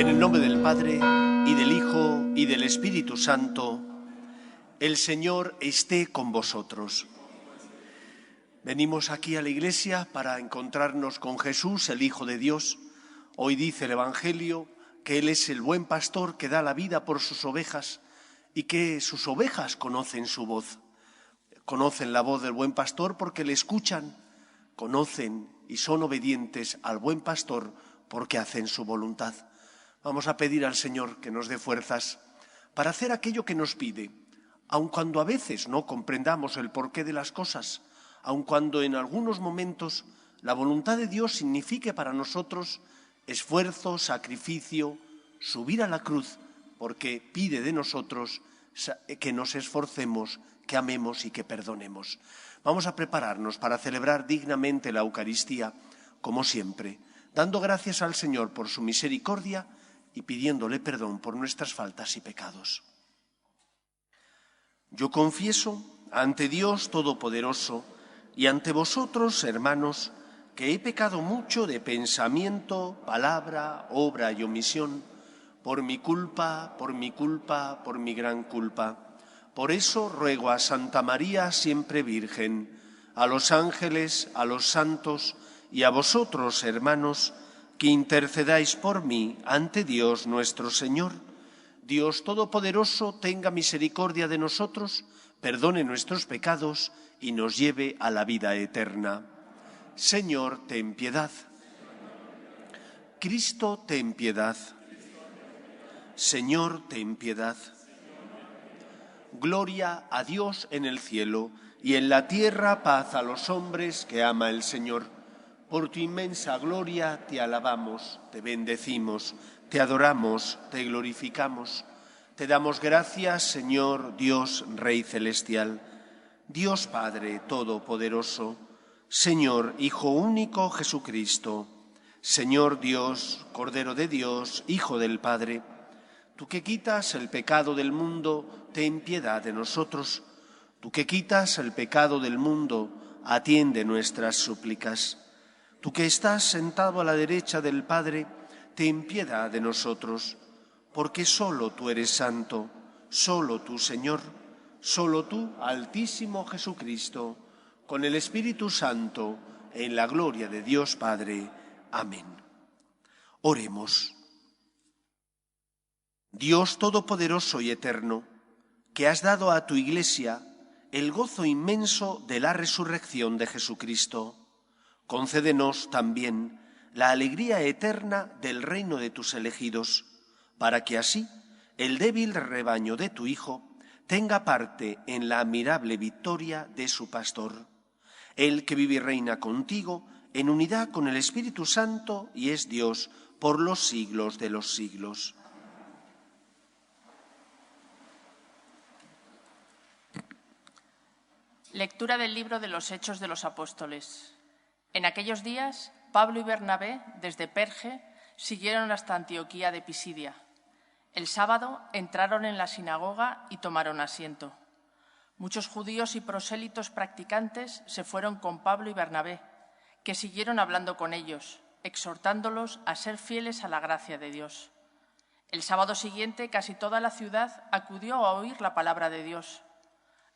En el nombre del Padre, y del Hijo, y del Espíritu Santo, el Señor esté con vosotros. Venimos aquí a la iglesia para encontrarnos con Jesús, el Hijo de Dios. Hoy dice el Evangelio que Él es el buen pastor que da la vida por sus ovejas y que sus ovejas conocen su voz. Conocen la voz del buen pastor porque le escuchan, conocen y son obedientes al buen pastor porque hacen su voluntad. Vamos a pedir al Señor que nos dé fuerzas para hacer aquello que nos pide, aun cuando a veces no comprendamos el porqué de las cosas, aun cuando en algunos momentos la voluntad de Dios signifique para nosotros esfuerzo, sacrificio, subir a la cruz, porque pide de nosotros que nos esforcemos, que amemos y que perdonemos. Vamos a prepararnos para celebrar dignamente la Eucaristía, como siempre, dando gracias al Señor por su misericordia y pidiéndole perdón por nuestras faltas y pecados. Yo confieso ante Dios Todopoderoso y ante vosotros, hermanos, que he pecado mucho de pensamiento, palabra, obra y omisión, por mi culpa, por mi gran culpa. Por eso ruego a Santa María, siempre Virgen, a los ángeles, a los santos y a vosotros, hermanos, que intercedáis por mí ante Dios nuestro Señor. Dios Todopoderoso tenga misericordia de nosotros, perdone nuestros pecados y nos lleve a la vida eterna. Señor, ten piedad. Cristo, ten piedad. Señor, ten piedad. Gloria a Dios en el cielo y en la tierra paz a los hombres que ama el Señor. Por tu inmensa gloria te alabamos, te bendecimos, te adoramos, te glorificamos. Te damos gracias, Señor, Dios, Rey celestial, Dios Padre Todopoderoso, Señor, Hijo único Jesucristo, Señor Dios, Cordero de Dios, Hijo del Padre. Tú que quitas el pecado del mundo, ten piedad de nosotros. Tú que quitas el pecado del mundo, atiende nuestras súplicas. Tú que estás sentado a la derecha del Padre, ten piedad de nosotros, porque solo tú eres santo, solo tú, Señor, solo tú, Altísimo Jesucristo, con el Espíritu Santo, en la gloria de Dios Padre. Amén. Oremos. Dios Todopoderoso y Eterno, que has dado a tu Iglesia el gozo inmenso de la resurrección de Jesucristo, concédenos también la alegría eterna del reino de tus elegidos, para que así el débil rebaño de tu Hijo tenga parte en la admirable victoria de su pastor. Él que vive y reina contigo en unidad con el Espíritu Santo y es Dios por los siglos de los siglos. Lectura del libro de los Hechos de los Apóstoles. En aquellos días, Pablo y Bernabé, desde Perge, siguieron hasta Antioquía de Pisidia. El sábado entraron en la sinagoga y tomaron asiento. Muchos judíos y prosélitos practicantes se fueron con Pablo y Bernabé, que siguieron hablando con ellos, exhortándolos a ser fieles a la gracia de Dios. El sábado siguiente, casi toda la ciudad acudió a oír la palabra de Dios.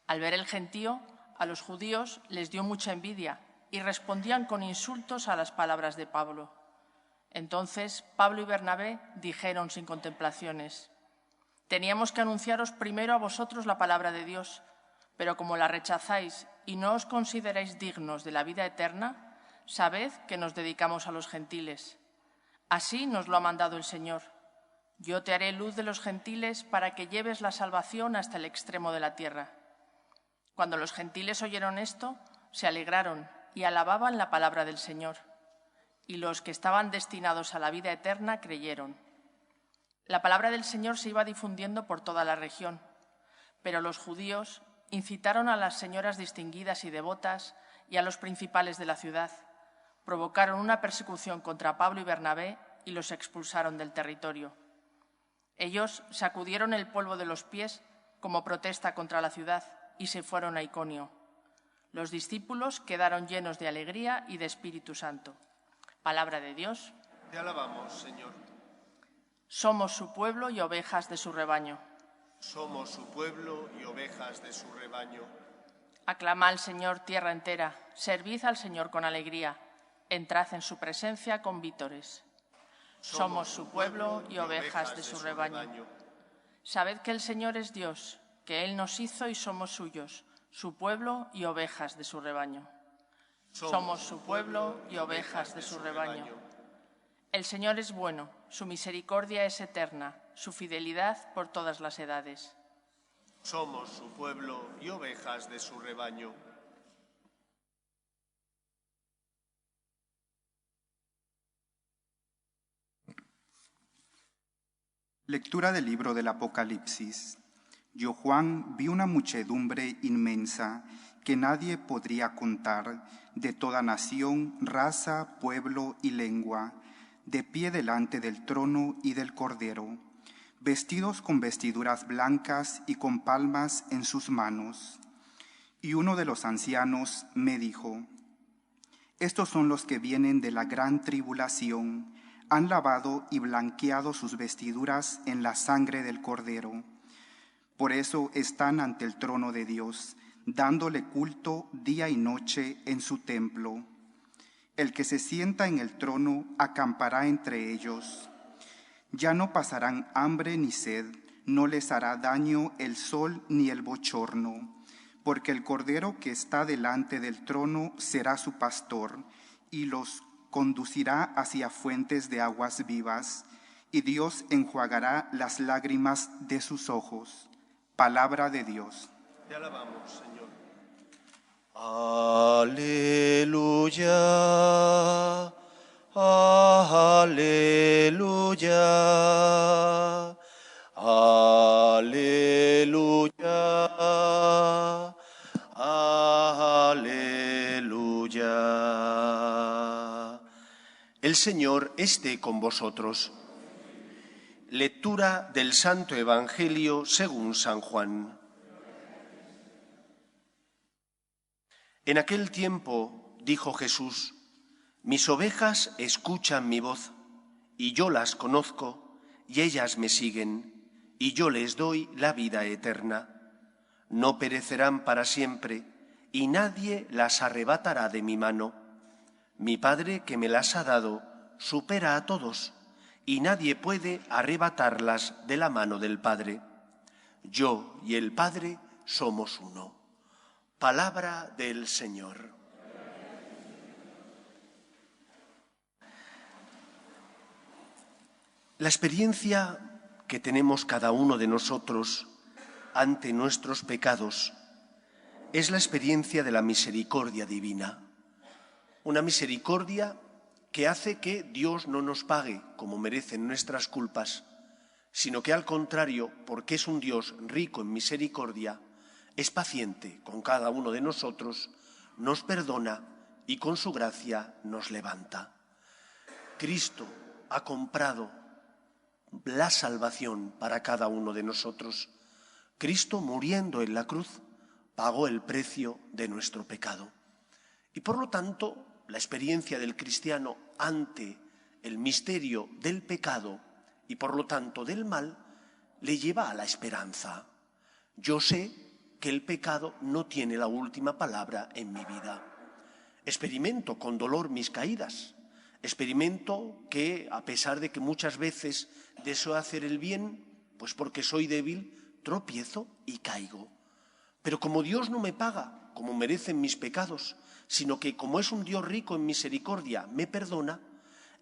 Al ver el gentío, a los judíos les dio mucha envidia y respondían con insultos a las palabras de Pablo. Entonces Pablo y Bernabé dijeron sin contemplaciones: «Teníamos que anunciaros primero a vosotros la palabra de Dios, pero como la rechazáis y no os consideráis dignos de la vida eterna, sabed que nos dedicamos a los gentiles. Así nos lo ha mandado el Señor. Yo te haré luz de los gentiles para que lleves la salvación hasta el extremo de la tierra». Cuando los gentiles oyeron esto, se alegraron y alababan la palabra del Señor. Y los que estaban destinados a la vida eterna creyeron. La palabra del Señor se iba difundiendo por toda la región, pero los judíos incitaron a las señoras distinguidas y devotas y a los principales de la ciudad, provocaron una persecución contra Pablo y Bernabé y los expulsaron del territorio. Ellos sacudieron el polvo de los pies como protesta contra la ciudad y se fueron a Iconio. Los discípulos quedaron llenos de alegría y de Espíritu Santo. Palabra de Dios. Te alabamos, Señor. Somos su pueblo y ovejas de su rebaño. Somos su pueblo y ovejas de su rebaño. Aclama al Señor tierra entera, servid al Señor con alegría, entrad en su presencia con vítores. Somos su pueblo y ovejas de su rebaño. Sabed que el Señor es Dios, que Él nos hizo y somos suyos, su pueblo y ovejas de su rebaño. Somos su pueblo y ovejas de su rebaño. El Señor es bueno, su misericordia es eterna, su fidelidad por todas las edades. Somos su pueblo y ovejas de su rebaño. Lectura del libro del Apocalipsis. Yo, Juan, vi una muchedumbre inmensa que nadie podría contar, de toda nación, raza, pueblo y lengua, de pie delante del trono y del Cordero, vestidos con vestiduras blancas y con palmas en sus manos. Y uno de los ancianos me dijo: estos son los que vienen de la gran tribulación, han lavado y blanqueado sus vestiduras en la sangre del Cordero. Por eso están ante el trono de Dios, dándole culto día y noche en su templo. El que se sienta en el trono acampará entre ellos. Ya no pasarán hambre ni sed, no les hará daño el sol ni el bochorno, porque el Cordero que está delante del trono será su pastor, y los conducirá hacia fuentes de aguas vivas, y Dios enjuagará las lágrimas de sus ojos. Palabra de Dios. Te alabamos, Señor. Aleluya, aleluya, aleluya, aleluya. El Señor esté con vosotros. Lectura del Santo Evangelio según San Juan. En aquel tiempo dijo Jesús: mis ovejas escuchan mi voz, y yo las conozco, y ellas me siguen, y yo les doy la vida eterna. No perecerán para siempre, y nadie las arrebatará de mi mano. Mi Padre que me las ha dado supera a todos, y nadie puede arrebatarlas de la mano del Padre. Yo y el Padre somos uno. Palabra del Señor. La experiencia que tenemos cada uno de nosotros ante nuestros pecados es la experiencia de la misericordia divina. Una misericordia que hace que Dios no nos pague como merecen nuestras culpas, sino que al contrario, porque es un Dios rico en misericordia, es paciente con cada uno de nosotros, nos perdona y con su gracia nos levanta. Cristo ha comprado la salvación para cada uno de nosotros. Cristo, muriendo en la cruz, pagó el precio de nuestro pecado. Y por lo tanto, la experiencia del cristiano ante el misterio del pecado y por lo tanto del mal le lleva a la esperanza. Yo sé que el pecado no tiene la última palabra en mi vida. Experimento con dolor mis caídas. Experimento que, a pesar de que muchas veces deseo hacer el bien, pues porque soy débil, tropiezo y caigo. Pero como Dios no me paga como merecen mis pecados, sino que como es un Dios rico en misericordia me perdona,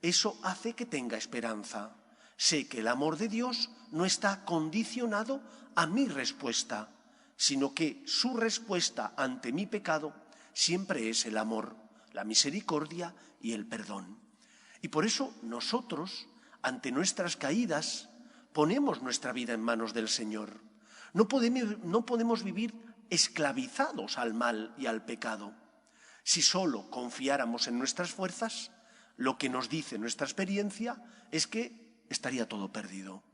eso hace que tenga esperanza. Sé que el amor de Dios no está condicionado a mi respuesta, sino que su respuesta ante mi pecado siempre es el amor, la misericordia y el perdón. Y por eso nosotros, ante nuestras caídas, ponemos nuestra vida en manos del Señor. No podemos vivir esclavizados al mal y al pecado. Si solo confiáramos en nuestras fuerzas, lo que nos dice nuestra experiencia es que estaría todo perdido.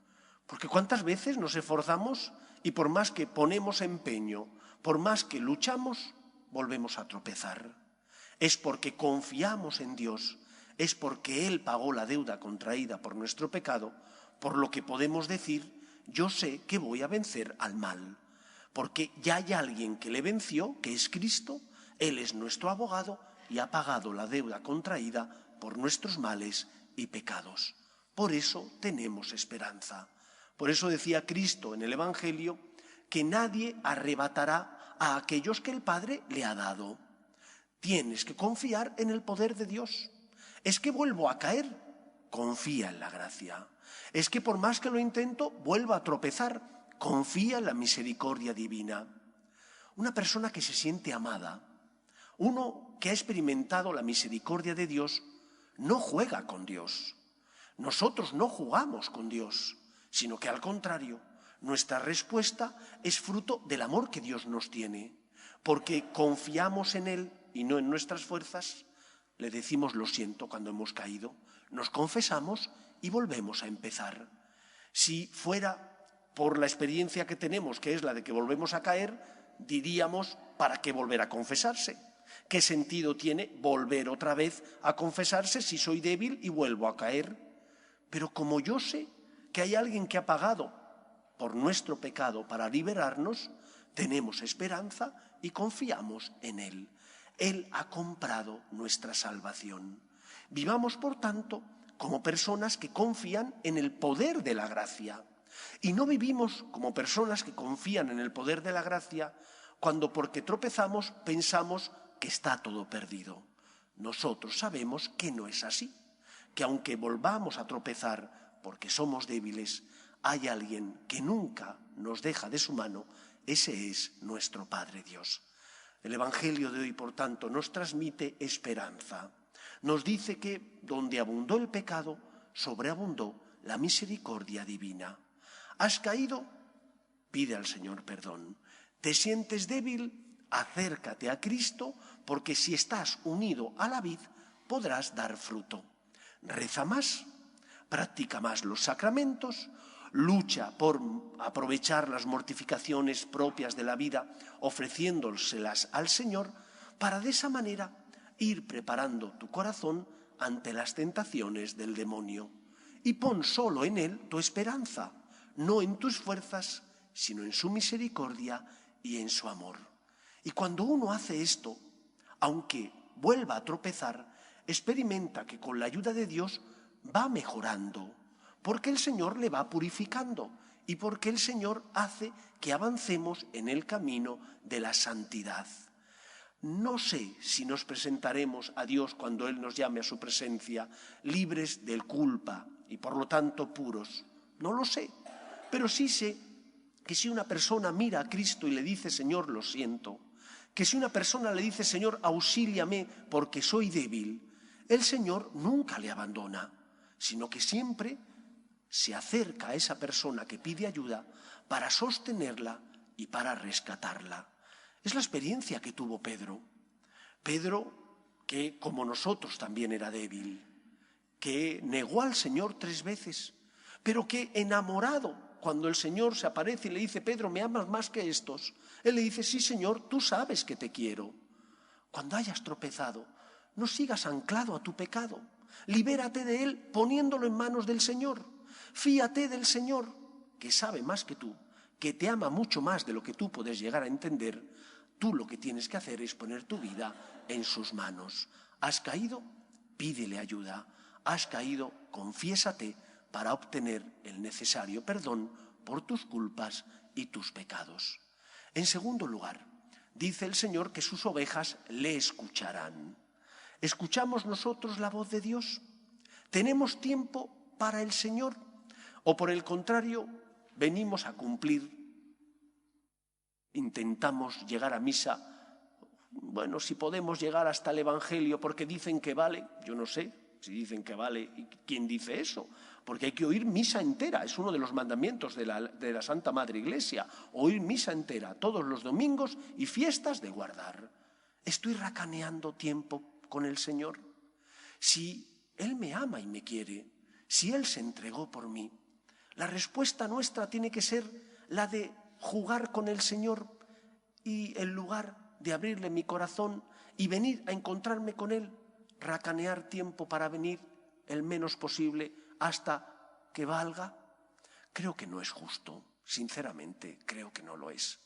Porque ¿cuántas veces nos esforzamos y por más que ponemos empeño, por más que luchamos, volvemos a tropezar? Es porque confiamos en Dios, es porque Él pagó la deuda contraída por nuestro pecado, por lo que podemos decir, yo sé que voy a vencer al mal, porque ya hay alguien que le venció, que es Cristo, Él es nuestro abogado y ha pagado la deuda contraída por nuestros males y pecados. Por eso tenemos esperanza. Por eso decía Cristo en el Evangelio que nadie arrebatará a aquellos que el Padre le ha dado. Tienes que confiar en el poder de Dios. Es que vuelvo a caer, confía en la gracia. Es que por más que lo intento, vuelvo a tropezar, confía en la misericordia divina. Una persona que se siente amada, uno que ha experimentado la misericordia de Dios, no juega con Dios. Nosotros no jugamos con Dios, sino que al contrario, nuestra respuesta es fruto del amor que Dios nos tiene, porque confiamos en Él y no en nuestras fuerzas. Le decimos lo siento cuando hemos caído, nos confesamos y volvemos a empezar. Si fuera por la experiencia que tenemos, que es la de que volvemos a caer, diríamos, ¿para qué volver a confesarse? ¿Qué sentido tiene volver otra vez a confesarse si soy débil y vuelvo a caer? Pero como yo sé que hay alguien que ha pagado por nuestro pecado para liberarnos, tenemos esperanza y confiamos en Él. Él ha comprado nuestra salvación. Vivamos, por tanto, como personas que confían en el poder de la gracia. Y no vivimos como personas que confían en el poder de la gracia cuando porque tropezamos pensamos que está todo perdido. Nosotros sabemos que no es así, que aunque volvamos a tropezar porque somos débiles, hay alguien que nunca nos deja de su mano, ese es nuestro Padre Dios. El Evangelio de hoy, por tanto, nos transmite esperanza. Nos dice que donde abundó el pecado, sobreabundó la misericordia divina. ¿Has caído? Pide al Señor perdón. ¿Te sientes débil? Acércate a Cristo, porque si estás unido a la vid, podrás dar fruto. Reza más, practica más los sacramentos, lucha por aprovechar las mortificaciones propias de la vida, ofreciéndoselas al Señor, para de esa manera ir preparando tu corazón ante las tentaciones del demonio. Y pon solo en Él tu esperanza, no en tus fuerzas, sino en su misericordia y en su amor. Y cuando uno hace esto, aunque vuelva a tropezar, experimenta que con la ayuda de Dios va mejorando, porque el Señor le va purificando y porque el Señor hace que avancemos en el camino de la santidad. No sé si nos presentaremos a Dios cuando Él nos llame a su presencia, libres de culpa y por lo tanto puros. No lo sé, pero sí sé que si una persona mira a Cristo y le dice, Señor, lo siento, que si una persona le dice, Señor, auxíliame porque soy débil, el Señor nunca le abandona, sino que siempre se acerca a esa persona que pide ayuda para sostenerla y para rescatarla. Es la experiencia que tuvo Pedro. Pedro, que como nosotros también era débil, que negó al Señor 3 veces, pero que enamorado, cuando el Señor se aparece y le dice, Pedro, ¿me amas más que estos? Él le dice, sí, Señor, tú sabes que te quiero. Cuando hayas tropezado, no sigas anclado a tu pecado. Libérate de él poniéndolo en manos del Señor. Fíate del Señor, que sabe más que tú, que te ama mucho más de lo que tú puedes llegar a entender. Tú lo que tienes que hacer es poner tu vida en sus manos. ¿Has caído? Pídele ayuda. ¿Has caído? Confiésate para obtener el necesario perdón por tus culpas y tus pecados. En segundo lugar, dice el Señor que sus ovejas le escucharán. ¿Escuchamos nosotros la voz de Dios? ¿Tenemos tiempo para el Señor? ¿O por el contrario, venimos a cumplir? Intentamos llegar a misa, bueno, si podemos llegar hasta el Evangelio porque dicen que vale, yo no sé si dicen que vale y quién dice eso, porque hay que oír misa entera, es uno de los mandamientos de la Santa Madre Iglesia, oír misa entera todos los domingos y fiestas de guardar. ¿Estoy racaneando tiempo con el Señor? Si Él me ama y me quiere, si Él se entregó por mí, la respuesta nuestra tiene que ser la de jugar con el Señor y en lugar de abrirle mi corazón y venir a encontrarme con Él, racanear tiempo para venir el menos posible hasta que valga. creo que no es justo. Sinceramente, creo que no lo es.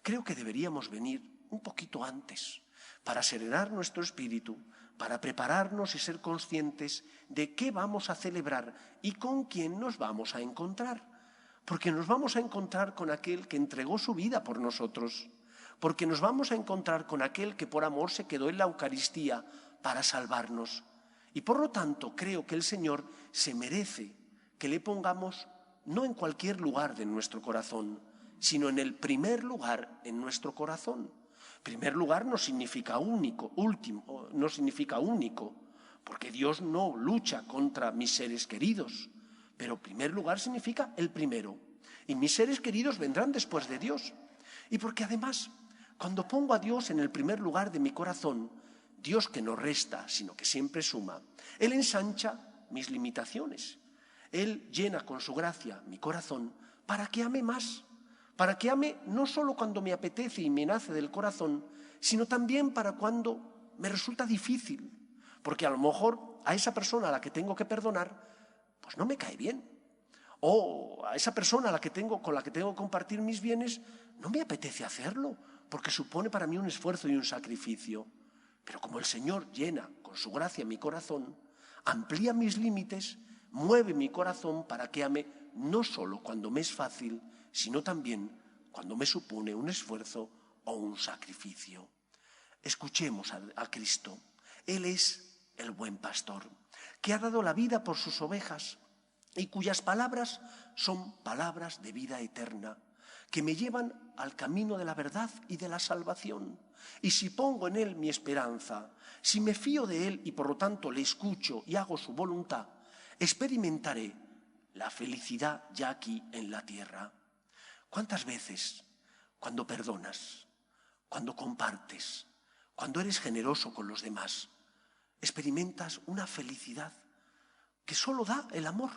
Creo que deberíamos venir un poquito antes para serenar nuestro espíritu, para prepararnos y ser conscientes de qué vamos a celebrar y con quién nos vamos a encontrar. Porque nos vamos a encontrar con aquel que entregó su vida por nosotros, porque nos vamos a encontrar con aquel que por amor se quedó en la Eucaristía para salvarnos. Y por lo tanto creo que el Señor se merece que le pongamos no en cualquier lugar de nuestro corazón, sino en el primer lugar en nuestro corazón. Primer lugar no significa único, último, no significa único, porque Dios no lucha contra mis seres queridos, pero primer lugar significa el primero. Y mis seres queridos vendrán después de Dios. Y porque además, cuando pongo a Dios en el primer lugar de mi corazón, Dios que no resta, sino que siempre suma, Él ensancha mis limitaciones. Él llena con su gracia mi corazón para que ame más, para que ame no solo cuando me apetece y me nace del corazón, sino también para cuando me resulta difícil, porque a lo mejor a esa persona a la que tengo que perdonar, pues no me cae bien, o a esa persona con la que tengo que compartir mis bienes, no me apetece hacerlo, porque supone para mí un esfuerzo y un sacrificio. Pero como el Señor llena con su gracia mi corazón, amplía mis límites, mueve mi corazón para que ame no solo cuando me es fácil, sino también cuando me supone un esfuerzo o un sacrificio. Escuchemos a Cristo. Él es el buen pastor, que ha dado la vida por sus ovejas y cuyas palabras son palabras de vida eterna, que me llevan al camino de la verdad y de la salvación. Y si pongo en Él mi esperanza, si me fío de Él y por lo tanto le escucho y hago su voluntad, experimentaré la felicidad ya aquí en la tierra. ¿Cuántas veces, cuando perdonas, cuando compartes, cuando eres generoso con los demás, experimentas una felicidad que solo da el amor?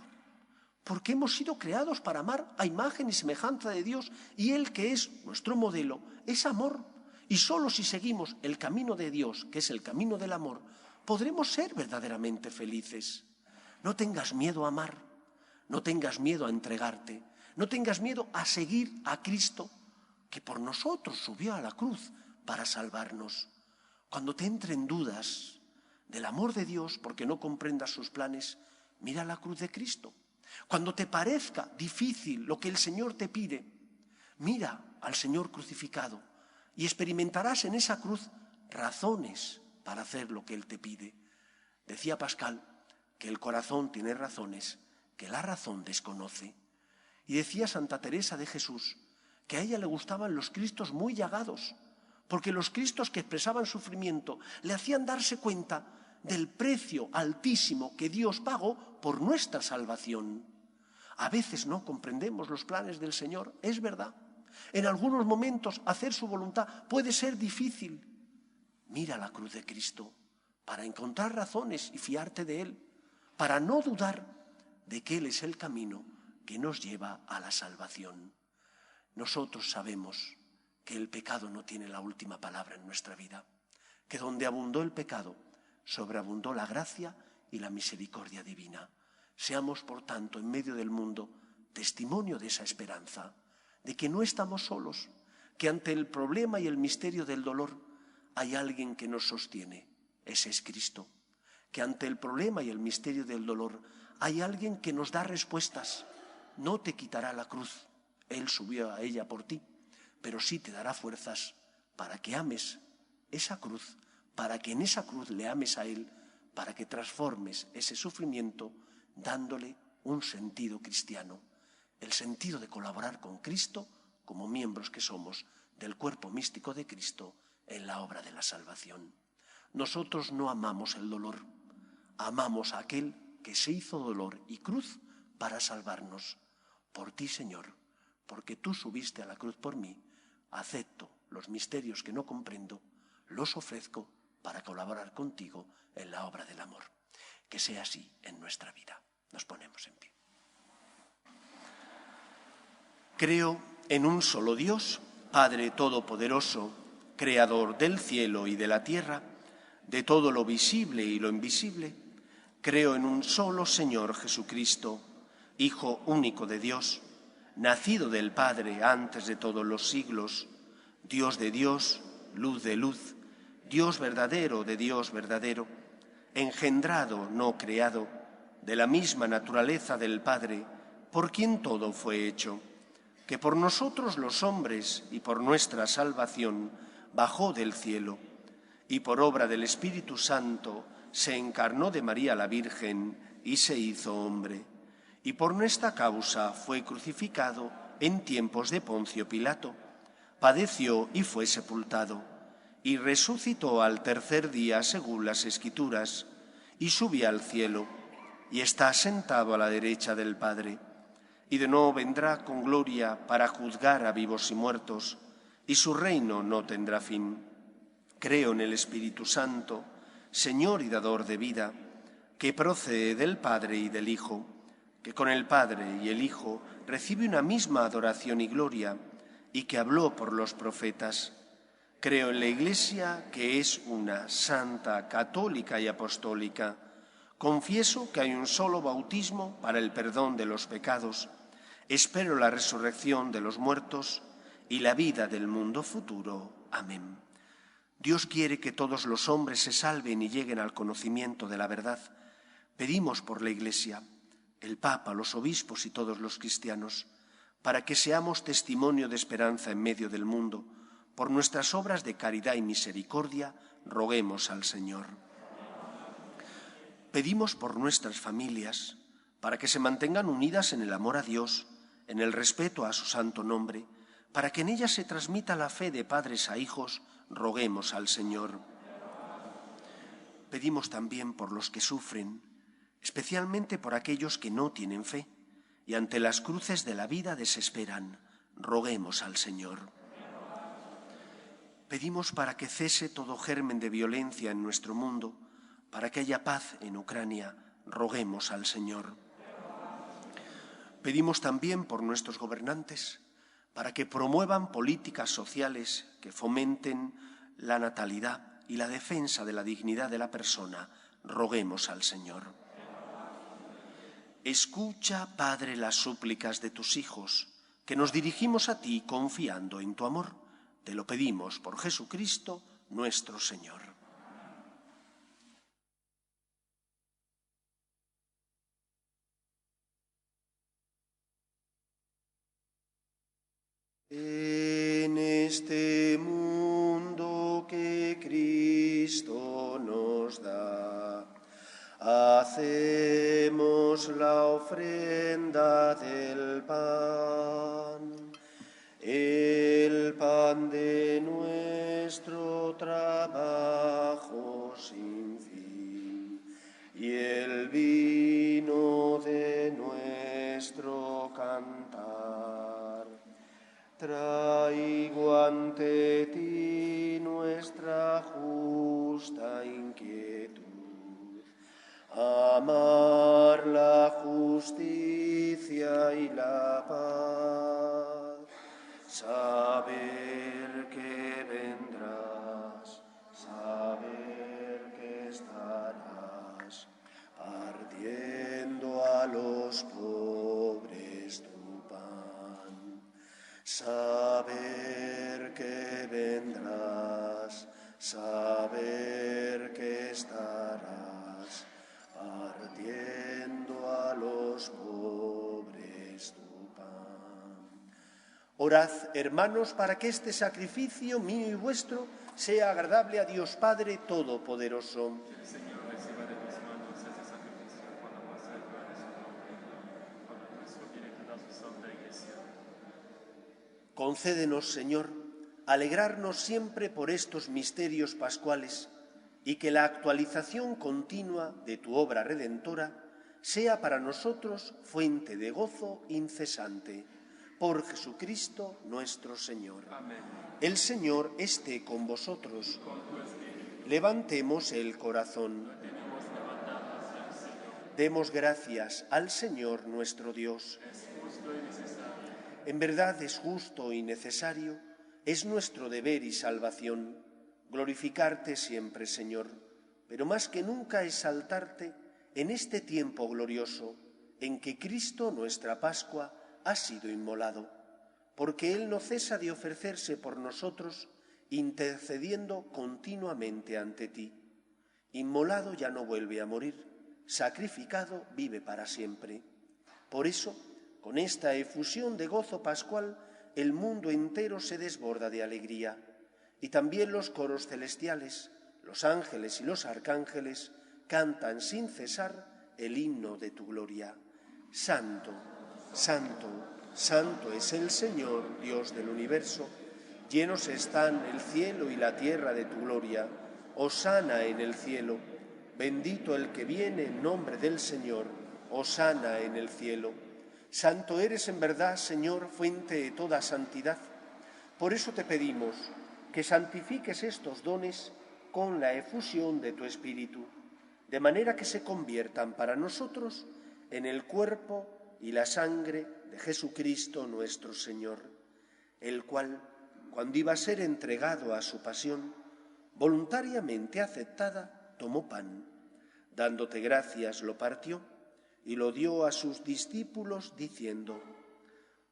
Porque hemos sido creados para amar a imagen y semejanza de Dios, y Él, que es nuestro modelo, es amor. Y solo si seguimos el camino de Dios, que es el camino del amor, podremos ser verdaderamente felices. No tengas miedo a amar, no tengas miedo a entregarte, no tengas miedo a seguir a Cristo, que por nosotros subió a la cruz para salvarnos. Cuando te entren dudas del amor de Dios porque no comprendas sus planes, mira la cruz de Cristo. Cuando te parezca difícil lo que el Señor te pide, mira al Señor crucificado y experimentarás en esa cruz razones para hacer lo que Él te pide. Decía Pascal que el corazón tiene razones que la razón desconoce. Y decía Santa Teresa de Jesús que a ella le gustaban los Cristos muy llagados, porque los Cristos que expresaban sufrimiento le hacían darse cuenta del precio altísimo que Dios pagó por nuestra salvación. A veces no comprendemos los planes del Señor, es verdad. En algunos momentos hacer su voluntad puede ser difícil. Mira la cruz de Cristo para encontrar razones y fiarte de Él, para no dudar de que Él es el camino que nos lleva a la salvación. Nosotros sabemos que el pecado no tiene la última palabra en nuestra vida, que donde abundó el pecado, sobreabundó la gracia y la misericordia divina. Seamos, por tanto, en medio del mundo, testimonio de esa esperanza, de que no estamos solos, que ante el problema y el misterio del dolor hay alguien que nos sostiene, ese es Cristo. Que ante el problema y el misterio del dolor hay alguien que nos da respuestas. No te quitará la cruz, Él subió a ella por ti, pero sí te dará fuerzas para que ames esa cruz, para que en esa cruz le ames a Él, para que transformes ese sufrimiento dándole un sentido cristiano, el sentido de colaborar con Cristo como miembros que somos del cuerpo místico de Cristo en la obra de la salvación. Nosotros no amamos el dolor, amamos a aquel que se hizo dolor y cruz para salvarnos. Por ti, Señor, porque tú subiste a la cruz por mí, acepto los misterios que no comprendo, los ofrezco para colaborar contigo en la obra del amor. Que sea así en nuestra vida. Nos ponemos en pie. Creo en un solo Dios, Padre Todopoderoso, Creador del cielo y de la tierra, de todo lo visible y lo invisible. Creo en un solo Señor Jesucristo, Hijo único de Dios, nacido del Padre antes de todos los siglos, Dios de Dios, luz de luz, Dios verdadero de Dios verdadero, engendrado, no creado, de la misma naturaleza del Padre, por quien todo fue hecho, que por nosotros los hombres y por nuestra salvación bajó del cielo, y por obra del Espíritu Santo se encarnó de María la Virgen y se hizo hombre, y por nuestra causa fue crucificado en tiempos de Poncio Pilato, padeció y fue sepultado, y resucitó al tercer día según las Escrituras, y subió al cielo, y está sentado a la derecha del Padre, y de nuevo vendrá con gloria para juzgar a vivos y muertos, y su reino no tendrá fin. Creo en el Espíritu Santo, Señor y dador de vida, que procede del Padre y del Hijo, que con el Padre y el Hijo recibe una misma adoración y gloria, y que habló por los profetas. Creo en la Iglesia, que es una, santa, católica y apostólica. Confieso que hay un solo bautismo para el perdón de los pecados. Espero la resurrección de los muertos y la vida del mundo futuro. Amén. Dios quiere que todos los hombres se salven y lleguen al conocimiento de la verdad. Pedimos por la Iglesia, el Papa, los obispos y todos los cristianos, para que seamos testimonio de esperanza en medio del mundo. Por nuestras obras de caridad y misericordia, roguemos al Señor. Pedimos por nuestras familias, para que se mantengan unidas en el amor a Dios, en el respeto a su santo nombre, para que en ellas se transmita la fe de padres a hijos, roguemos al Señor. Pedimos también por los que sufren, especialmente por aquellos que no tienen fe y ante las cruces de la vida desesperan, roguemos al Señor. Pedimos para que cese todo germen de violencia en nuestro mundo, para que haya paz en Ucrania, roguemos al Señor. Pedimos también por nuestros gobernantes, para que promuevan políticas sociales que fomenten la natalidad y la defensa de la dignidad de la persona, roguemos al Señor. Escucha, Padre, las súplicas de tus hijos, que nos dirigimos a ti confiando en tu amor. Te lo pedimos por Jesucristo, nuestro Señor. En este mundo que Cristo nos da, hacemos la ofrenda del pan, el pan de nuestro trabajo sin fin y el vino de nuestro cantar. Traigo ante ti nuestra justa inquietud, amar la justicia y la paz, saber que vendrás, saber que estarás, partiendo a los pobres tu pan, saber que vendrás, saber que estarás, partiendo a los pobres tu pan. Orad, hermanos, para que este sacrificio mío y vuestro sea agradable a Dios Padre Todopoderoso. Concédenos, Señor, alegrarnos siempre por estos misterios pascuales y que la actualización continua de tu obra redentora sea para nosotros fuente de gozo incesante. Por Jesucristo nuestro Señor. Amén. El Señor esté con vosotros. Levantemos el corazón. Demos gracias al Señor nuestro Dios. En verdad es justo y necesario, es nuestro deber y salvación, glorificarte siempre, Señor, pero más que nunca exaltarte en este tiempo glorioso en que Cristo, nuestra Pascua, ha sido inmolado, porque Él no cesa de ofrecerse por nosotros, intercediendo continuamente ante ti. Inmolado ya no vuelve a morir, sacrificado vive para siempre. Por eso, con esta efusión de gozo pascual, el mundo entero se desborda de alegría, y también los coros celestiales, los ángeles y los arcángeles, cantan sin cesar el himno de tu gloria. Santo, santo, santo es el Señor, Dios del universo. Llenos están el cielo y la tierra de tu gloria. Hosana en el cielo. Bendito el que viene en nombre del Señor. Hosana en el cielo. Santo eres en verdad, Señor, fuente de toda santidad. Por eso te pedimos que santifiques estos dones con la efusión de tu Espíritu, de manera que se conviertan para nosotros en el cuerpo y la sangre de Jesucristo nuestro Señor, el cual, cuando iba a ser entregado a su pasión, voluntariamente aceptada, tomó pan, dándote gracias lo partió y lo dio a sus discípulos diciendo: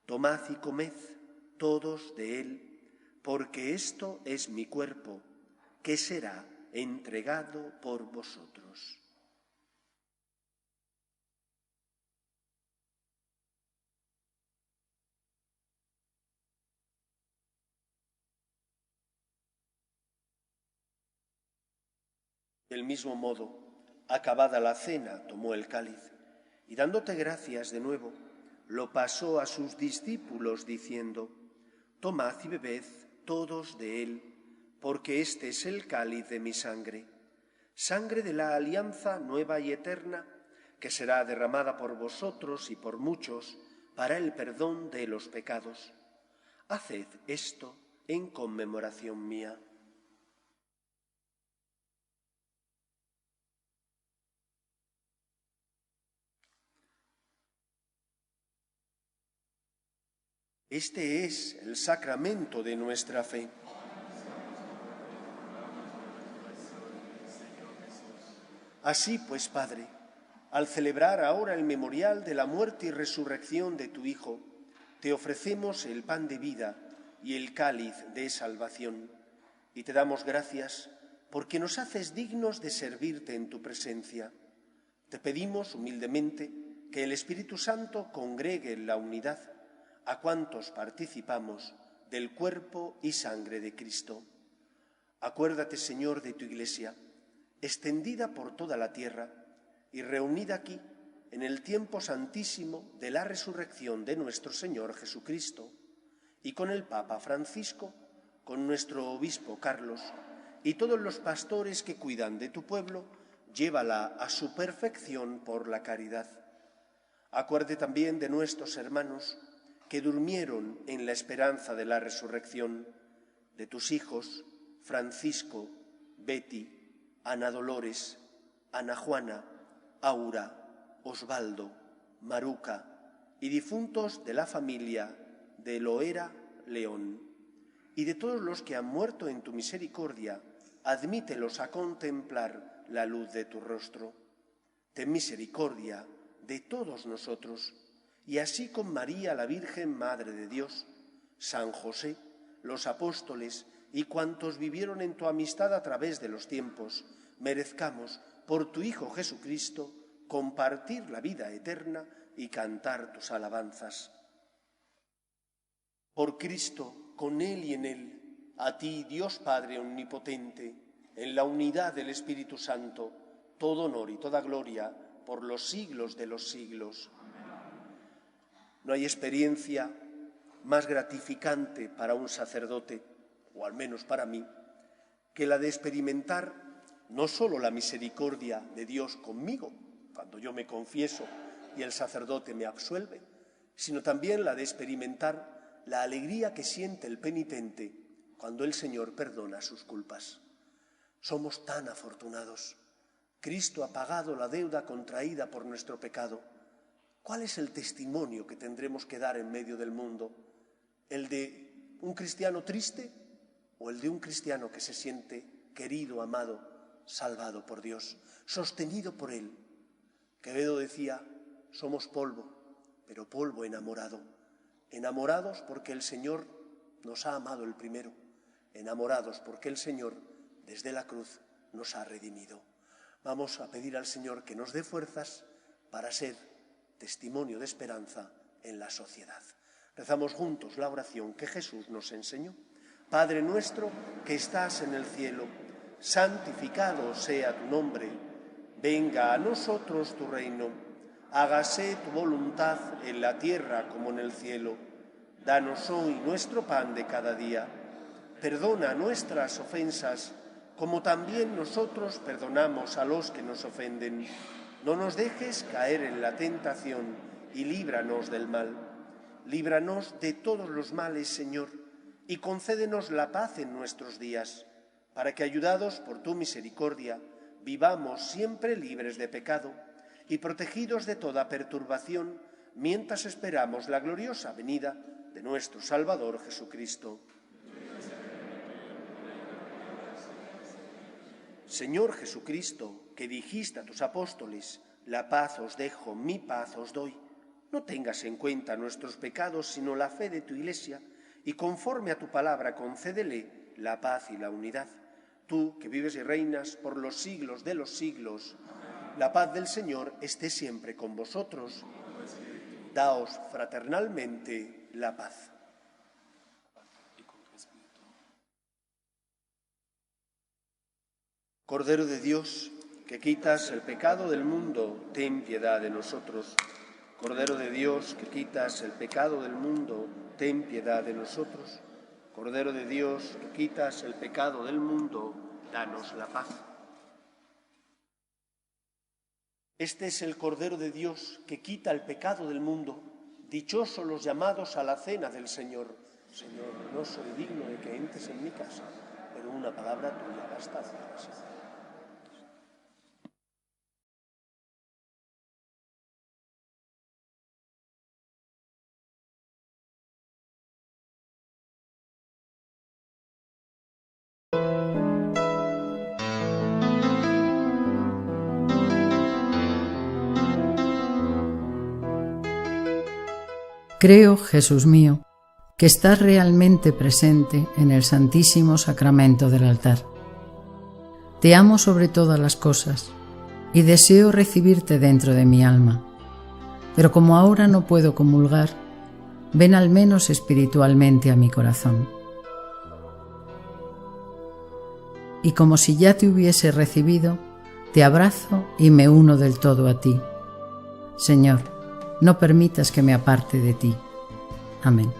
tomad y comed todos de él, porque esto es mi cuerpo, que será entregado por vosotros. Del mismo modo, acabada la cena, tomó el cáliz y dándote gracias de nuevo, lo pasó a sus discípulos diciendo: tomad y bebed todos de él, porque este es el cáliz de mi sangre, sangre de la alianza nueva y eterna, que será derramada por vosotros y por muchos para el perdón de los pecados. Haced esto en conmemoración mía. Este es el sacramento de nuestra fe. Así pues, Padre, al celebrar ahora el memorial de la muerte y resurrección de tu Hijo, te ofrecemos el pan de vida y el cáliz de salvación, y te damos gracias porque nos haces dignos de servirte en tu presencia. Te pedimos humildemente que el Espíritu Santo congregue en la unidad a cuantos participamos del cuerpo y sangre de Cristo. Acuérdate, Señor, de tu Iglesia, extendida por toda la tierra y reunida aquí en el tiempo santísimo de la resurrección de nuestro Señor Jesucristo, y con el Papa Francisco, con nuestro obispo Carlos y todos los pastores que cuidan de tu pueblo, llévala a su perfección por la caridad. Acuérdate también de nuestros hermanos que durmieron en la esperanza de la resurrección, de tus hijos Francisco, Betty, Ana Dolores, Ana Juana, Aura, Osvaldo, Maruca y difuntos de la familia de Loera León, y de todos los que han muerto en tu misericordia, admítelos a contemplar la luz de tu rostro. Ten misericordia de todos nosotros, y así con María, la Virgen Madre de Dios, San José, los apóstoles y cuantos vivieron en tu amistad a través de los tiempos, merezcamos, por tu Hijo Jesucristo, compartir la vida eterna y cantar tus alabanzas. Por Cristo, con Él y en Él, a ti, Dios Padre Omnipotente, en la unidad del Espíritu Santo, todo honor y toda gloria por los siglos de los siglos. No hay experiencia más gratificante para un sacerdote, o al menos para mí, que la de experimentar no solo la misericordia de Dios conmigo, cuando yo me confieso y el sacerdote me absuelve, sino también la de experimentar la alegría que siente el penitente cuando el Señor perdona sus culpas. Somos tan afortunados. Cristo ha pagado la deuda contraída por nuestro pecado. ¿Cuál es el testimonio que tendremos que dar en medio del mundo? ¿El de un cristiano triste o el de un cristiano que se siente querido, amado, salvado por Dios, sostenido por Él? Quevedo decía: somos polvo, pero polvo enamorado. enamorados porque el Señor nos ha amado el primero, enamorados porque el Señor desde la cruz nos ha redimido. Vamos a pedir al Señor que nos dé fuerzas para ser testimonio de esperanza en la sociedad. Rezamos juntos la oración que Jesús nos enseñó. Padre nuestro que estás en el cielo, santificado sea tu nombre. Venga a nosotros tu reino. Hágase tu voluntad en la tierra como en el cielo. Danos hoy nuestro pan de cada día. Perdona nuestras ofensas, como también nosotros perdonamos a los que nos ofenden. No nos dejes caer en la tentación y líbranos del mal. Líbranos de todos los males, Señor, y concédenos la paz en nuestros días, para que, ayudados por tu misericordia, vivamos siempre libres de pecado y protegidos de toda perturbación, mientras esperamos la gloriosa venida de nuestro Salvador Jesucristo. Señor Jesucristo, que dijiste a tus apóstoles, la paz os dejo, mi paz os doy, no tengas en cuenta nuestros pecados, sino la fe de tu Iglesia, y conforme a tu palabra concédele la paz y la unidad. Tú, que vives y reinas por los siglos de los siglos, la paz del Señor esté siempre con vosotros. Daos fraternalmente la paz. Cordero de Dios, que quitas el pecado del mundo, ten piedad de nosotros. Cordero de Dios, que quitas el pecado del mundo, ten piedad de nosotros. Cordero de Dios, que quitas el pecado del mundo, danos la paz. Este es el Cordero de Dios que quita el pecado del mundo. Dichosos los llamados a la cena del Señor. Señor, no soy digno de que entres en mi casa, pero una palabra tuya basta para ser. Creo, Jesús mío, que estás realmente presente en el Santísimo Sacramento del altar. Te amo sobre todas las cosas y deseo recibirte dentro de mi alma. Pero como ahora no puedo comulgar, ven al menos espiritualmente a mi corazón. Y como si ya te hubiese recibido, te abrazo y me uno del todo a ti. Señor, no permitas que me aparte de ti. Amén.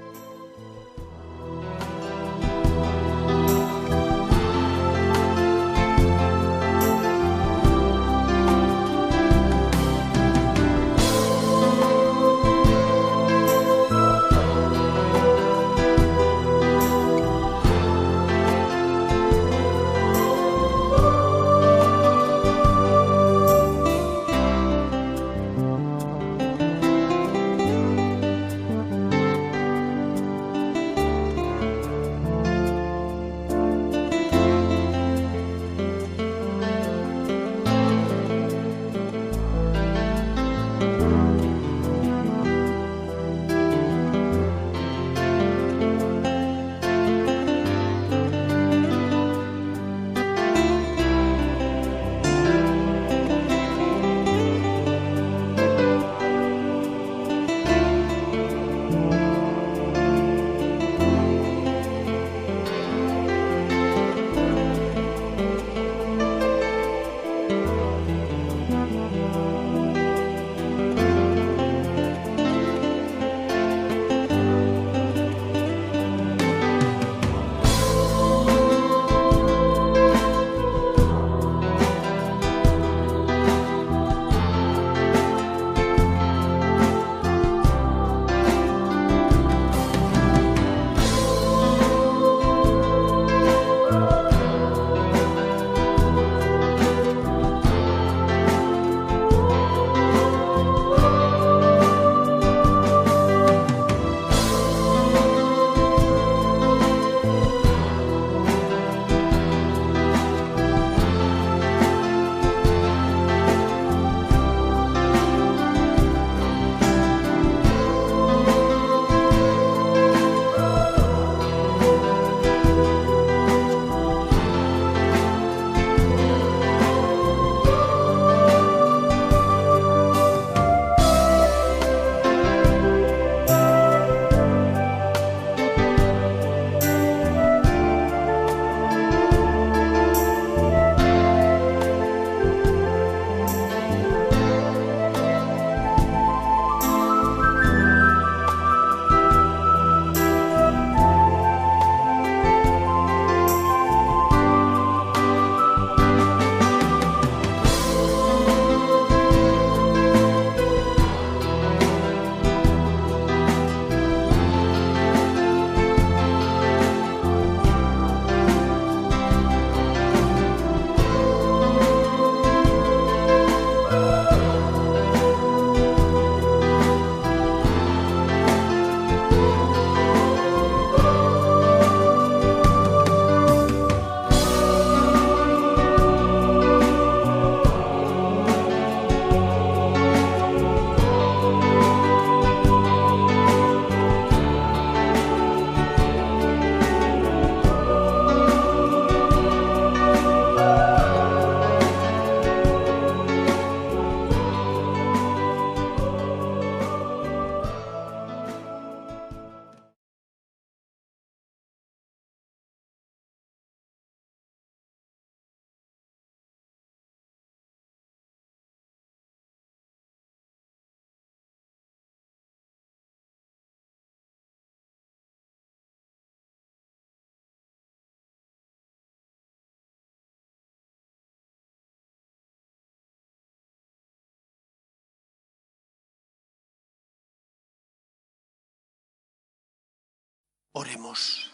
Oremos.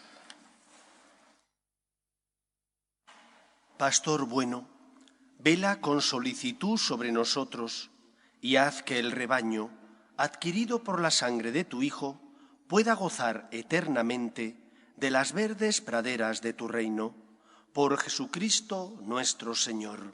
Pastor bueno, vela con solicitud sobre nosotros y haz que el rebaño, adquirido por la sangre de tu Hijo, pueda gozar eternamente de las verdes praderas de tu reino, por Jesucristo nuestro Señor.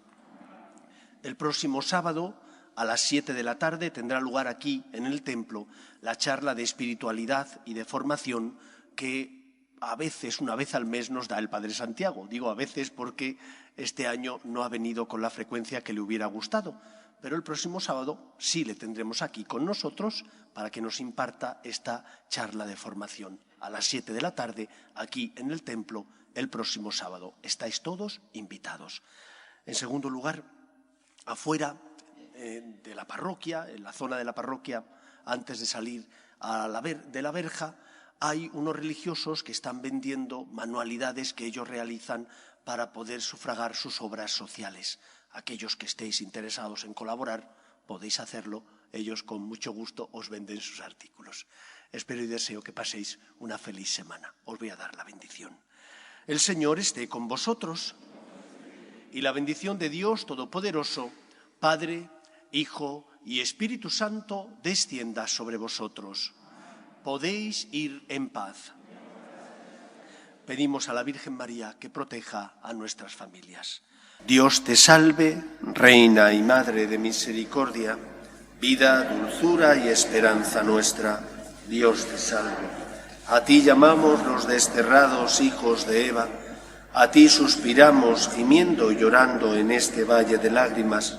El próximo sábado, a las 7 de la tarde, tendrá lugar aquí, en el templo, la charla de espiritualidad y de formación que a veces, una vez al mes, nos da el Padre Santiago. Digo a veces porque este año no ha venido con la frecuencia que le hubiera gustado, pero el próximo sábado sí le tendremos aquí con nosotros para que nos imparta esta charla de formación. A las 7 de la tarde, aquí en el templo, el próximo sábado. Estáis todos invitados. En segundo lugar, afuera de la parroquia, en la zona de la parroquia, antes de salir de la verja, hay unos religiosos que están vendiendo manualidades que ellos realizan para poder sufragar sus obras sociales. Aquellos que estéis interesados en colaborar, podéis hacerlo. Ellos con mucho gusto os venden sus artículos. Espero y deseo que paséis una feliz semana. Os voy a dar la bendición. El Señor esté con vosotros. Y la bendición de Dios Todopoderoso, Padre, Hijo y Espíritu Santo, descienda sobre vosotros. Podéis ir en paz. Pedimos a la Virgen María que proteja a nuestras familias. Dios te salve, Reina y Madre de misericordia, vida, dulzura y esperanza nuestra. Dios te salve. A ti llamamos los desterrados hijos de Eva, a ti suspiramos gimiendo y llorando en este valle de lágrimas.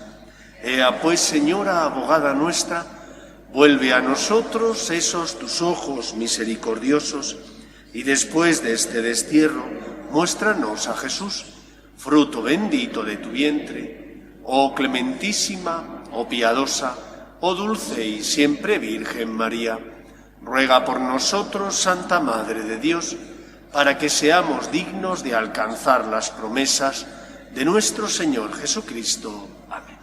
Ea pues, Señora, abogada nuestra, vuelve a nosotros esos tus ojos misericordiosos y después de este destierro, muéstranos a Jesús, fruto bendito de tu vientre. Oh clementísima, oh piadosa, oh dulce y siempre Virgen María, ruega por nosotros, Santa Madre de Dios, para que seamos dignos de alcanzar las promesas de nuestro Señor Jesucristo. Amén.